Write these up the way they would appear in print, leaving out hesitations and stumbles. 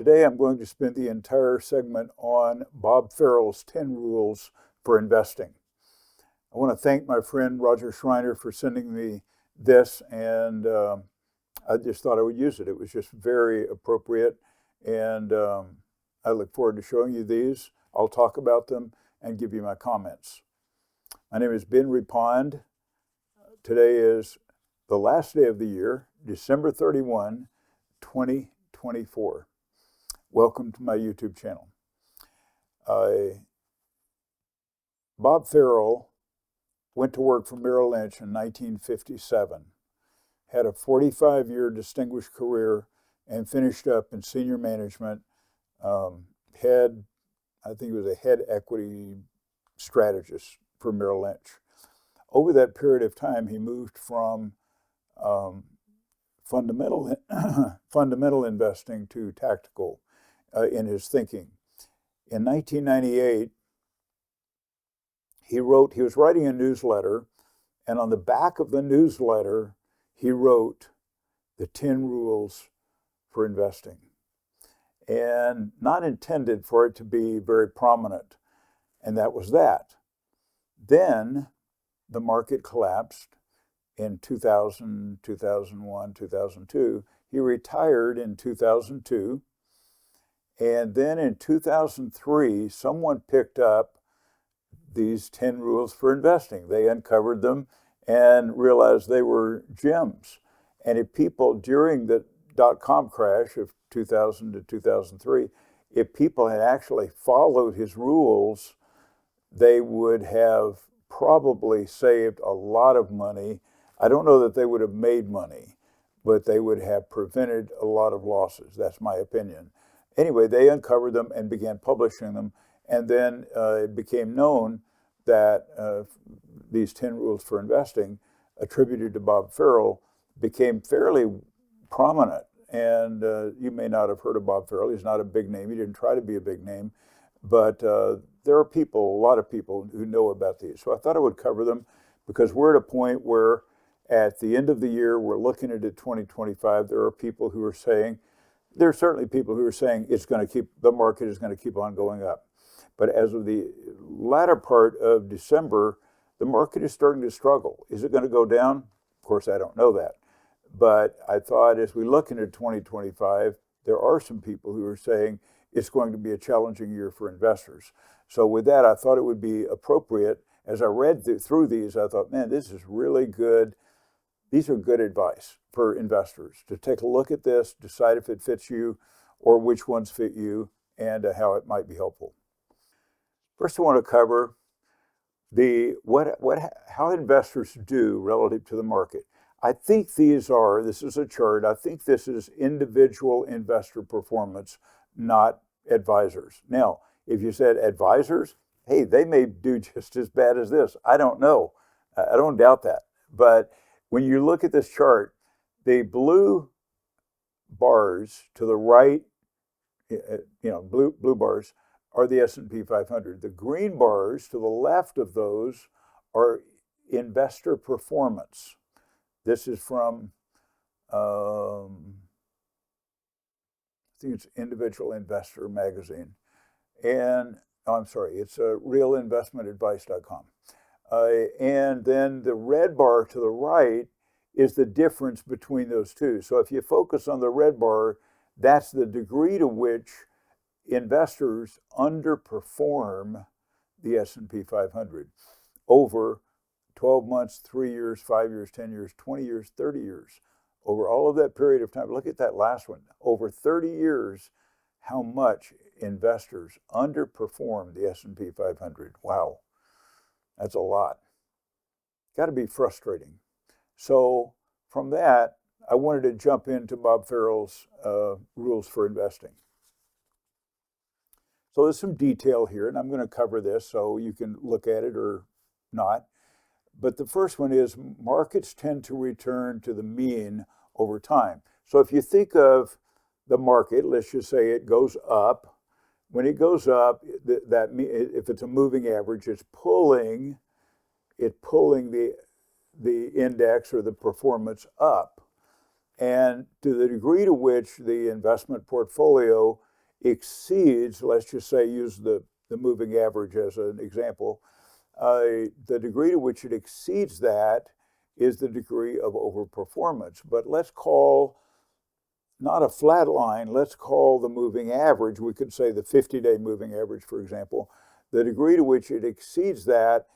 Today I'm going to spend the entire segment on Bob Farrell's 10 rules for investing. I want to thank my friend Roger Schreiner for sending me this, and I just thought I would use it. It was just very appropriate, and I look forward to showing you these. I'll talk about them and give you my comments. My name is Ben Reppond. Today is the last day of the year, December 31, 2024. Welcome to my YouTube channel. Bob Farrell went to work for Merrill Lynch in 1957, had a 45-year distinguished career, and finished up in senior management, I think he was a head equity strategist for Merrill Lynch. Over that period of time, he moved from fundamental investing to tactical in his thinking. In 1998, he was writing a newsletter, and on the back of the newsletter, he wrote the 10 rules for investing, and not intended for it to be very prominent, and that was that. Then the market collapsed in 2000, 2001, 2002. He retired in 2002. And then in 2003, someone picked up these 10 rules for investing. They uncovered them and realized they were gems. And if people, during the dot-com crash of 2000 to 2003, if people had actually followed his rules, they would have probably saved a lot of money. I don't know that they would have made money, but they would have prevented a lot of losses. That's my opinion. Anyway, they uncovered them and began publishing them, and then it became known that these 10 rules for investing, attributed to Bob Farrell, became fairly prominent. And you may not have heard of Bob Farrell. He's not a big name. He didn't try to be a big name. But there are people, a lot of people, who know about these. So I thought I would cover them because we're at a point where at the end of the year, we're looking at 2025. There are people who are saying, there are certainly people who are saying the market is going to keep on going up. But as of the latter part of December, the market is starting to struggle. Is it going to go down? Of course, I don't know that. But I thought as we look into 2025, there are some people who are saying it's going to be a challenging year for investors. So with that, I thought it would be appropriate. As I read through these, I thought, man, this is really good. These are good advice for investors to take a look at this, decide if it fits you or which ones fit you, and how it might be helpful. First, I want to cover how investors do relative to the market. I think this is a chart, I think this is individual investor performance, not advisors. Now, if you said advisors, hey, they may do just as bad as this. I don't know. I don't doubt that. But when you look at this chart, the blue bars to the right, blue bars are the S&P 500. The green bars to the left of those are investor performance. This is from, I think it's Individual Investor magazine. And, it's realinvestmentadvice.com. And then the red bar to the right is the difference between those two. So if you focus on the red bar, that's the degree to which investors underperform the S&P 500 over 12 months, 3 years, 5 years, 10 years, 20 years, 30 years. Over all of that period of time, look at that last one. Over 30 years, how much investors underperform the S&P 500. Wow, that's a lot. Got to be frustrating. So from that, I wanted to jump into Bob Farrell's rules for investing. So there's some detail here, and I'm going to cover this so you can look at it or not. But the first one is markets tend to return to the mean over time. So if you think of the market, let's just say it goes up. When it goes up, if it's a moving average, it's pulling the index or the performance up. And to the degree to which the investment portfolio exceeds, let's just say, use the moving average as an example, the degree to which it exceeds that is the degree of overperformance. But let's call not a flat line, let's call the moving average, we could say the 50-day moving average, for example, the degree to which it exceeds that,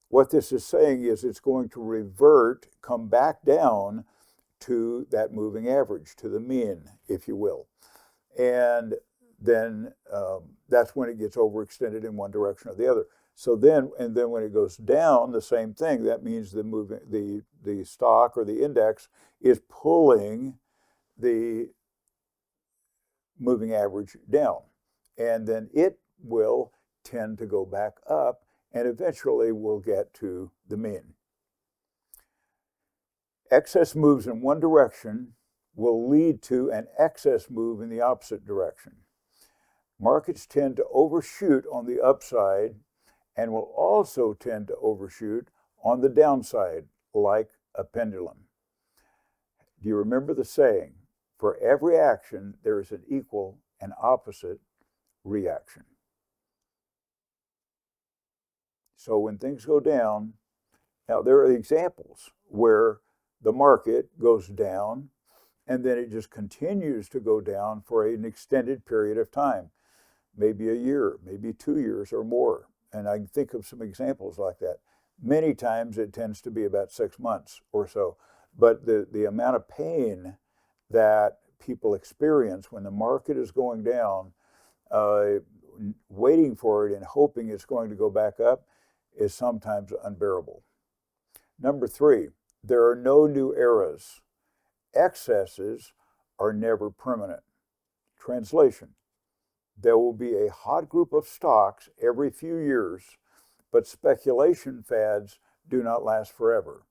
what this is saying is it's going to revert, come back down to that moving average, to the mean, if you will. And then that's when it gets overextended in one direction or the other. So then, and then when it goes down, the same thing. That means the stock or the index is pulling the moving average down, and then it will tend to go back up, and eventually we'll get to the mean. Excess moves in one direction will lead to an excess move in the opposite direction. Markets tend to overshoot on the upside and will also tend to overshoot on the downside, like a pendulum. Do you remember the saying, for every action, there is an equal and opposite reaction? So when things go down, now there are examples where the market goes down and then it just continues to go down for an extended period of time, maybe a year, maybe 2 years or more. And I can think of some examples like that. Many times it tends to be about 6 months or so. But the amount of pain that people experience when the market is going down, waiting for it and hoping it's going to go back up, is sometimes unbearable. Number 3, there are no new eras. Excesses are never permanent. Translation: there will be a hot group of stocks every few years, but speculation fads do not last forever.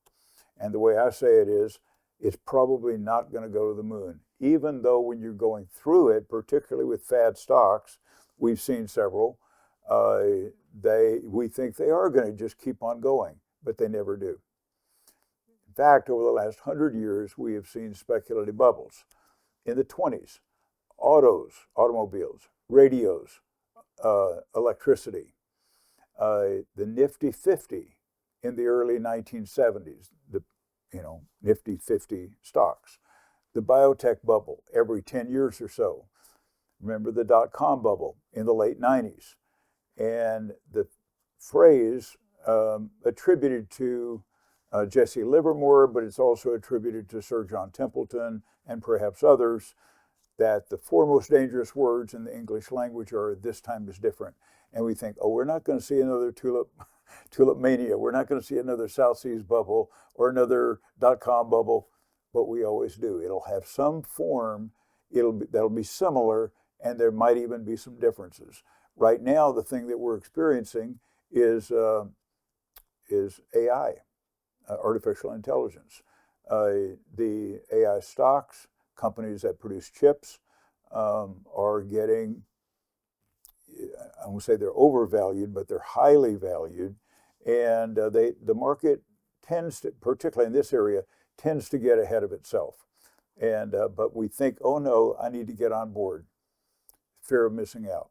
And the way I say it is, it's probably not going to go to the moon. Even though when you're going through it, particularly with fad stocks, we've seen several, we think they are going to just keep on going, but they never do. In fact, over the last 100 years, we have seen speculative bubbles. In the 20s, automobiles, radios, electricity, the Nifty 50 in the early 1970s, the Nifty 50 stocks, the biotech bubble every 10 years or so. Remember the dot-com bubble in the late 90s. And the phrase attributed to Jesse Livermore, but it's also attributed to Sir John Templeton and perhaps others, that the 4 most dangerous words in the English language are "this time is different." And we think, oh, we're not going to see another tulip mania. We're not going to see another South Seas bubble or another dot-com bubble, but we always do. It'll have some form, that'll be similar, and there might even be some differences. Right now, the thing that we're experiencing is AI, artificial intelligence. The AI stocks, companies that produce chips, are getting, I won't say they're overvalued, but they're highly valued. And the market tends to, particularly in this area, tends to get ahead of itself. And but we think, oh no, I need to get on board. Fear of missing out.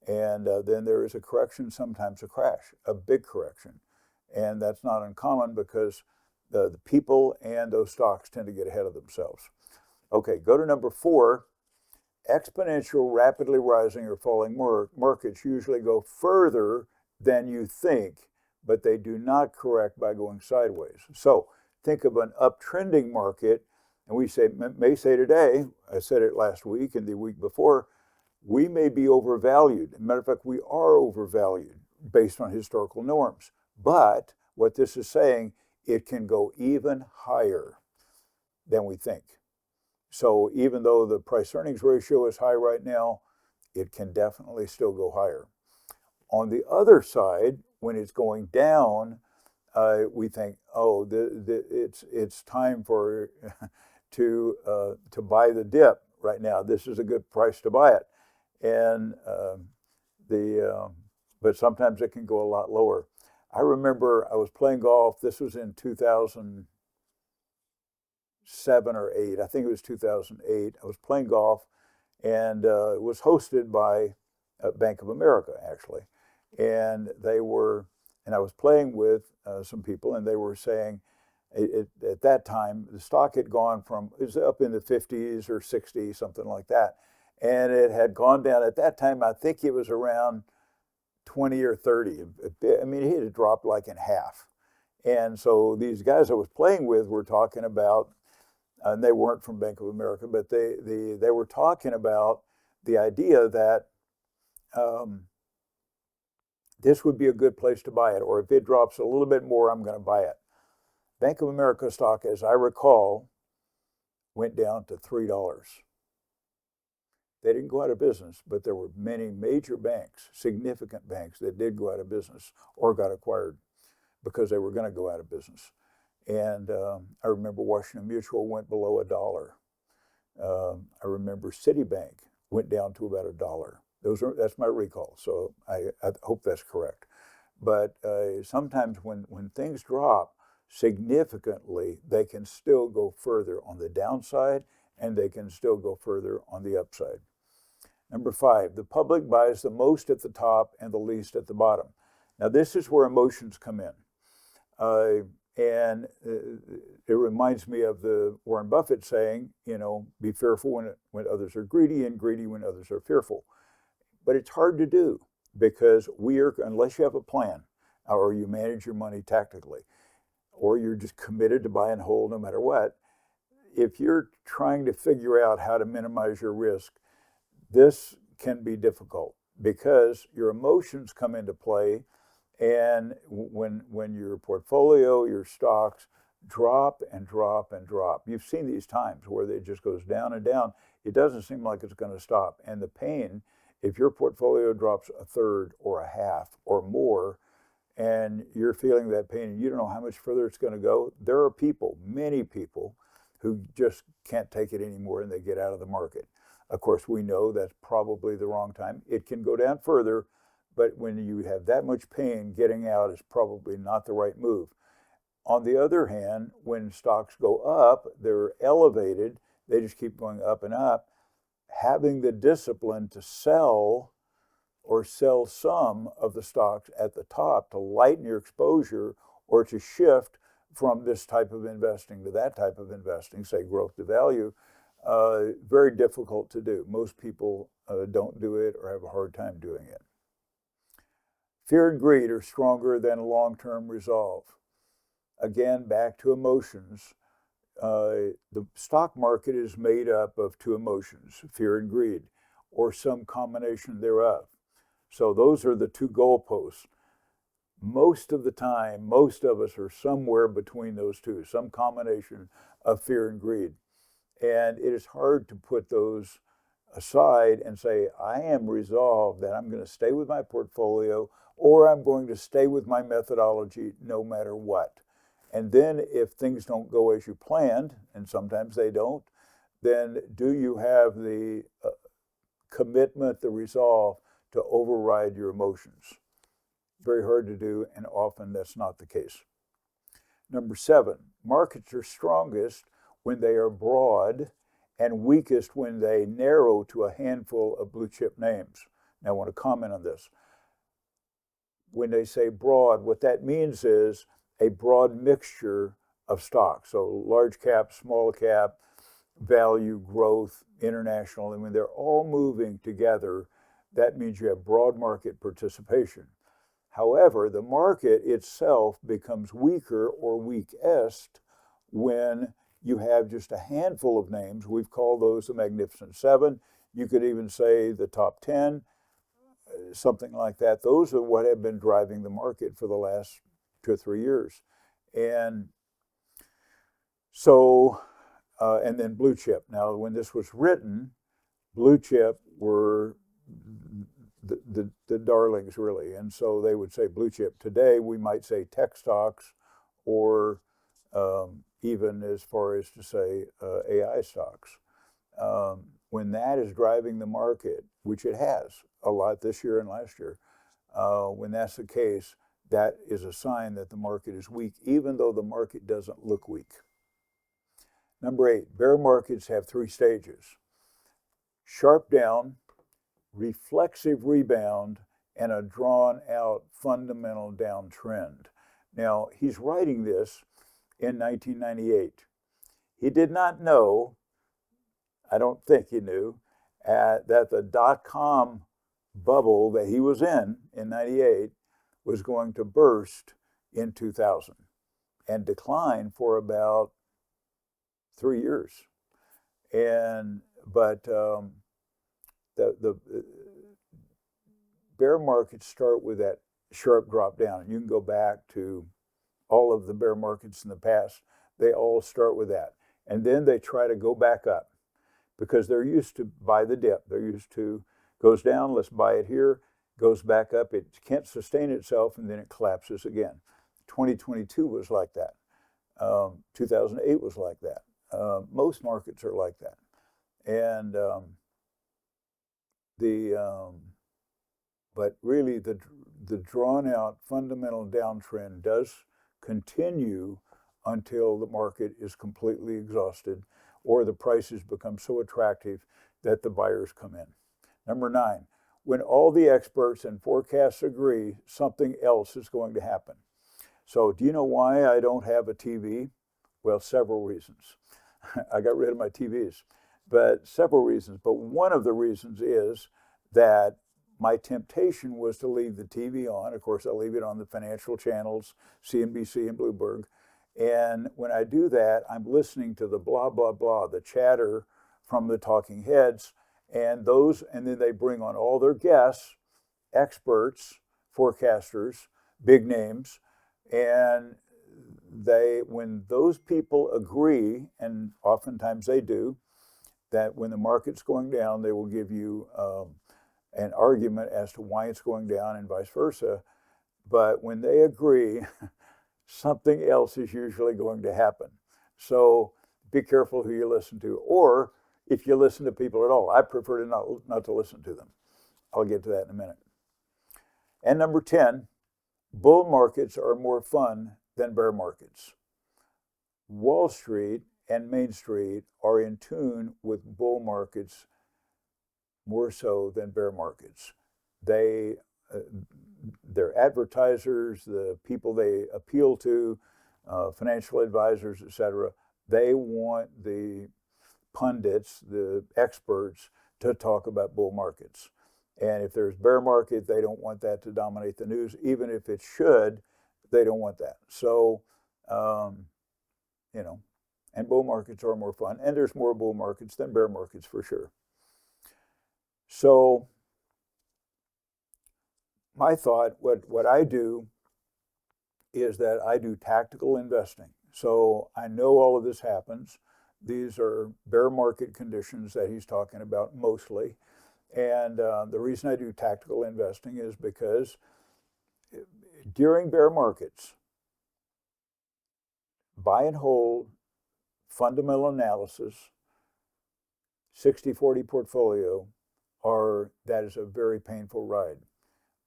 And then there is a correction, sometimes a crash, a big correction. And that's not uncommon because the people and those stocks tend to get ahead of themselves. Okay, go to number 4. Exponential, rapidly rising or falling markets usually go further than you think, but they do not correct by going sideways. So think of an uptrending market, and we may say today, I said it last week and the week before, we may be overvalued. As a matter of fact, we are overvalued based on historical norms. But what this is saying, it can go even higher than we think. So even though the price-earnings ratio is high right now, it can definitely still go higher. On the other side, when it's going down, we think, oh, it's time for to buy the dip right now. This is a good price to buy it, and but sometimes it can go a lot lower. I remember I was playing golf. This was in 2007 or 8. I think it was 2008. I was playing golf, And it was hosted by Bank of America, actually. And they were, and I was playing with some people, and they were saying, at that time, the stock had gone from, it was up in the 50s or 60s, something like that. And it had gone down. At that time, I think it was around 20 or 30. I mean, it had dropped like in half. And so these guys I was playing with were talking about, and they weren't from Bank of America, but they were talking about the idea that this would be a good place to buy it, or if it drops a little bit more, I'm going to buy it. Bank of America stock, as I recall, went down to $3. They didn't go out of business, but there were many major banks, significant banks, that did go out of business or got acquired because they were going to go out of business. And I remember Washington Mutual went below $1. I remember Citibank went down to about $1. That's my recall, so I hope that's correct. But sometimes when things drop significantly, they can still go further on the downside, and they can still go further on the upside. Number 5, the public buys the most at the top and the least at the bottom. Now, this is where emotions come in. And it reminds me of the Warren Buffett saying, be fearful when others are greedy, and greedy when others are fearful. But it's hard to do because unless you have a plan, or you manage your money tactically, or you're just committed to buy and hold no matter what, if you're trying to figure out how to minimize your risk, this can be difficult because your emotions come into play. And when your portfolio, your stocks drop and drop and drop, you've seen these times where it just goes down and down. It doesn't seem like it's going to stop. And the pain, if your portfolio drops a third or a half or more, and you're feeling that pain and you don't know how much further it's going to go, there are people, many people, who just can't take it anymore and they get out of the market. Of course, we know that's probably the wrong time. It can go down further, but when you have that much pain, getting out is probably not the right move. On the other hand, when stocks go up, they're elevated, they just keep going up and up. Having the discipline to sell or sell some of the stocks at the top to lighten your exposure, or to shift from this type of investing to that type of investing, say growth to value, very difficult to do. Most people don't do it or have a hard time doing it. Fear and greed are stronger than long-term resolve. Again, back to emotions. The stock market is made up of two emotions, fear and greed, or some combination thereof. So those are the two goalposts. Most of the time, most of us are somewhere between those two, some combination of fear and greed. And it is hard to put those aside and say, I am resolved that I'm going to stay with my portfolio, or I'm going to stay with my methodology no matter what. And then if things don't go as you planned, and sometimes they don't, then do you have the commitment, the resolve to override your emotions? Very hard to do, and often that's not the case. Number 7, markets are strongest when they are broad and weakest when they narrow to a handful of blue chip names. Now I want to comment on this. When they say broad, what that means is a broad mixture of stocks. So large cap, small cap, value, growth, international, and when they're all moving together, that means you have broad market participation. However, the market itself becomes weaker or weakest when you have just a handful of names. We've called those the Magnificent Seven. You could even say the top 10, something like that. Those are what have been driving the market for the last 2 or 3 years. And so, and then blue chip. Now, when this was written, blue chip were the darlings, really. And so they would say blue chip. Today, we might say tech stocks, or even as far as to say AI stocks. When that is driving the market, which it has a lot this year and last year, when that's the case, that is a sign that the market is weak, even though the market doesn't look weak. Number 8, bear markets have 3 stages. sharp down, reflexive rebound, and a drawn out fundamental downtrend. Now, he's writing this in 1998. He did not know, I don't think he knew, that the dot-com bubble that he was in 98 was going to burst in 2000 and decline for about 3 years. But the bear markets start with that sharp drop down. And you can go back to all of the bear markets in the past. They all start with that. And then they try to go back up because they're used to buy the dip. They're used to goes down, let's buy it here, goes back up. It can't sustain itself, and then it collapses again. 2022 was like that. 2008 was like that. Most markets are like that. And but really the drawn out fundamental downtrend does continue until the market is completely exhausted or the prices become so attractive that the buyers come in. Number 9, when all the experts and forecasts agree, something else is going to happen. So do you know why I don't have a TV? Well, several reasons. I got rid of my TVs, but several reasons. But one of the reasons is that my temptation was to leave the TV on. Of course, I leave it on the financial channels, CNBC and Bloomberg. And when I do that, I'm listening to the blah, blah, blah, the chatter from the talking heads. And then they bring on all their guests, experts, forecasters, big names. And when those people agree, and oftentimes they do, that when the market's going down, they will give you an argument as to why it's going down and vice versa. But when they agree, something else is usually going to happen. So be careful who you listen to, or if you listen to people at all. I prefer to not to listen to them. I'll get to that in a minute. And number 10, bull markets are more fun than bear markets. Wall Street and Main Street are in tune with bull markets more so than bear markets. Their advertisers, the people they appeal to, financial advisors, etc., they want the pundits, the experts, to talk about bull markets. And if there's bear market, they don't want that to dominate the news. Even if it should, they don't want that. So, and bull markets are more fun. And there's more bull markets than bear markets for sure. So my thought, what I do is that I do tactical investing. So I know all of this happens. These are bear market conditions that he's talking about mostly. And the reason I do tactical investing is because during bear markets, buy and hold, fundamental analysis, 60-40 portfolio, that is a very painful ride.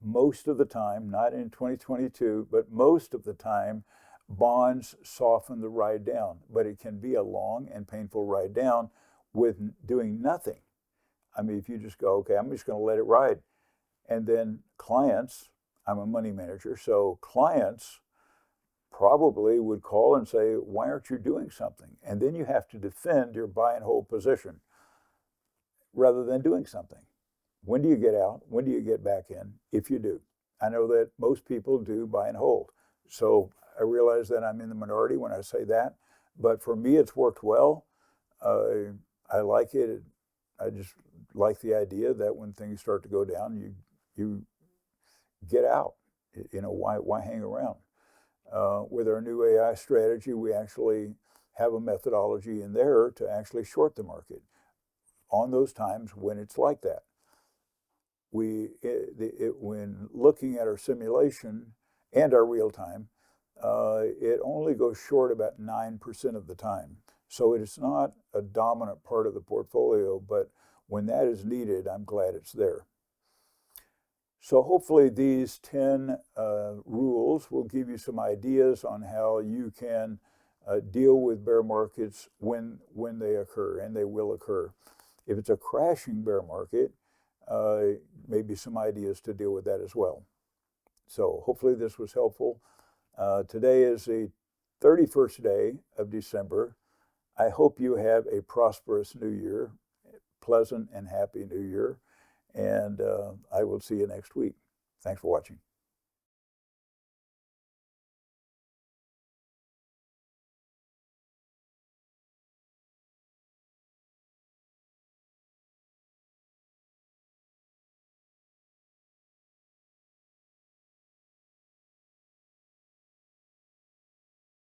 Most of the time, not in 2022, but most of the time, bonds soften the ride down. But it can be a long and painful ride down with doing nothing. I mean, if you just go, okay, I'm just going to let it ride. And then clients, I'm a money manager, so clients probably would call and say, why aren't you doing something? And then you have to defend your buy and hold position rather than doing something. When do you get out? When do you get back in? If you do. I know that most people do buy and hold. So I realize that I'm in the minority when I say that. But for me, it's worked well. I like it. I just like the idea that when things start to go down, you get out. Why hang around? With our new AI strategy, we actually have a methodology in there to actually short the market on those times when it's like that. When looking at our simulation and our real time, it only goes short about 9% of the time. So it is not a dominant part of the portfolio, but when that is needed, I'm glad it's there. So hopefully these 10 rules will give you some ideas on how you can deal with bear markets when they occur, and they will occur. If it's a crashing bear market, maybe some ideas to deal with that as well. So hopefully this was helpful. Today is the 31st day of December. I hope you have a prosperous new year, pleasant and happy new year, and I will see you next week. Thanks for watching.